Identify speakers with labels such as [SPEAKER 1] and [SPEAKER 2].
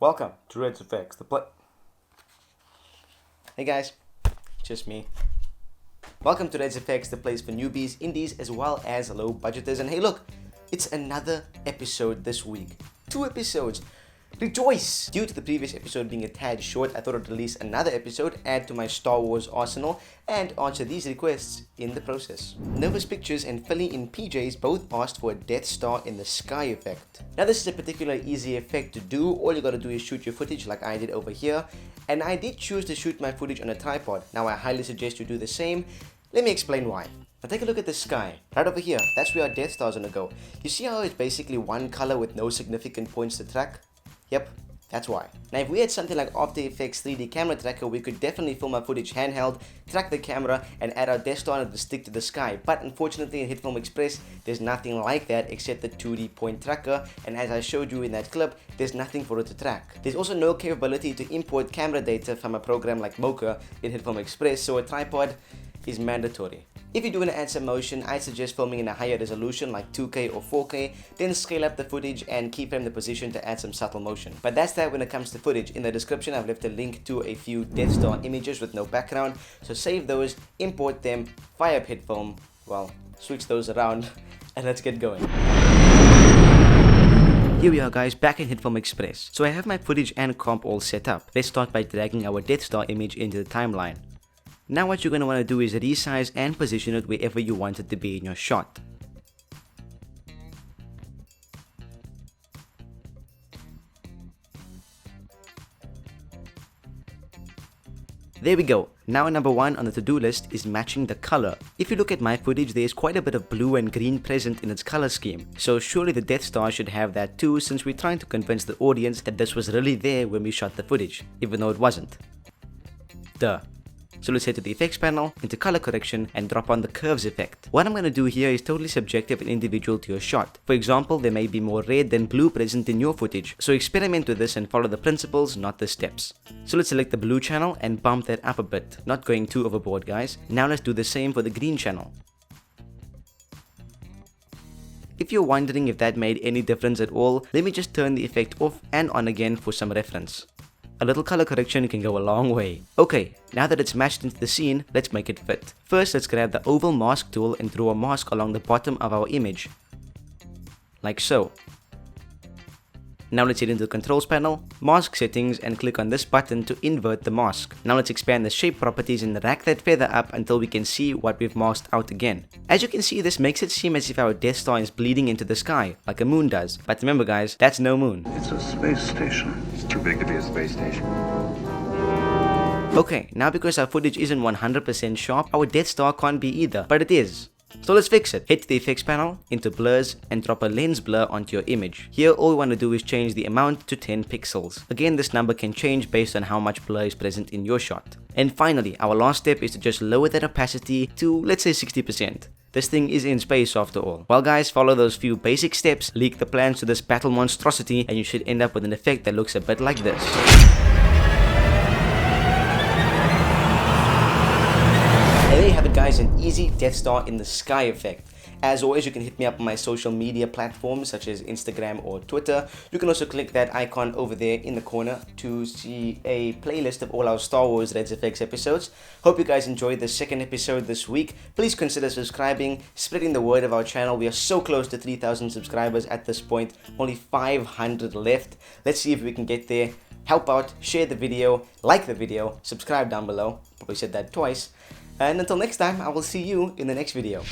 [SPEAKER 1] Welcome to Red Effects, Hey guys, just me. Welcome to Red Effects, the place for newbies, indies, as well as low budgeters. And hey look, it's another episode this week. 2 episodes. Rejoice! Due to the previous episode being a tad short, I thought I'd release another episode, add to my Star Wars arsenal, and answer these requests in the process. Nervous Pictures and Philly in PJs both asked for a Deathstar in the sky effect. Now this is a particularly easy effect to do. All you gotta do is shoot your footage like I did over here, and I did choose to shoot my footage on a tripod. Now I highly suggest you do the same. Let me explain why. Now take a look at the sky. Right over here, that's where our Death Star's gonna go. You see how it's basically one color with no significant points to track? Yep, that's why. Now if we had something like After Effects 3D camera tracker, we could definitely film our footage handheld, track the camera, and add our Death Star to stick to the sky. But unfortunately in Hitfilm Express, there's nothing like that except the 2D point tracker, and as I showed you in that clip, there's nothing for it to track. There's also no capability to import camera data from a program like Mocha in Hitfilm Express, so a tripod is mandatory. If you do want to add some motion, I suggest filming in a higher resolution like 2K or 4K, then scale up the footage and keyframe the position to add some subtle motion. But that's that when it comes to footage. In the description I've left a link to a few Death Star images with no background, so save those, import them, fire up Hitfilm, well, switch those around, and let's get going. Here we are guys, back in Hitfilm Express. So I have my footage and comp all set up. Let's start by dragging our Death Star image into the timeline. Now what you're going to want to do is resize and position it wherever you want it to be in your shot. There we go. Now number 1 on the to-do list is matching the color. If you look at my footage, there is quite a bit of blue and green present in its color scheme. So surely the Death Star should have that too, since we're trying to convince the audience that this was really there when we shot the footage, even though it wasn't. Duh. So let's head to the effects panel, into color correction, and drop on the curves effect. What I'm going to do here is totally subjective and individual to your shot. For example, there may be more red than blue present in your footage, so experiment with this and follow the principles, not the steps. So let's select the blue channel and bump that up a bit, not going too overboard guys. Now let's do the same for the green channel. If you're wondering if that made any difference at all, let me just turn the effect off and on again for some reference. A little color correction can go a long way. Okay, now that it's matched into the scene, let's make it fit. First, let's grab the oval mask tool and draw a mask along the bottom of our image. Like so. Now let's head into the controls panel, mask settings, and click on this button to invert the mask. Now let's expand the shape properties and rack that feather up until we can see what we've masked out again. As you can see, this makes it seem as if our Death Star is bleeding into the sky, like a moon does. But remember guys, that's no moon.
[SPEAKER 2] It's a space station.
[SPEAKER 3] It's too big to be a space station.
[SPEAKER 1] Okay, now because our footage isn't 100% sharp, our Death Star can't be either, but it is. So let's fix it. Head to the effects panel, into blurs, and drop a lens blur onto your image. Here all we want to do is change the amount to 10 pixels. Again, this number can change based on how much blur is present in your shot. And finally, our last step is to just lower that opacity to, let's say, 60%. This thing is in space after all. Well guys, follow those few basic steps, leak the plans to this battle monstrosity, and you should end up with an effect that looks a bit like this. There you have it guys, an easy Death Star in the sky effect. As always, you can hit me up on my social media platforms such as Instagram or Twitter. You can also click that icon over there in the corner to see a playlist of all our Star Wars Red Effects episodes. Hope you guys enjoyed the second episode this week. Please consider subscribing, spreading the word of our channel. We are so close to 3,000 subscribers at this point, only 500 left. Let's see if we can get there. Help out, share the video, like the video, subscribe down below. Probably said that twice. And until next time, I will see you in the next video.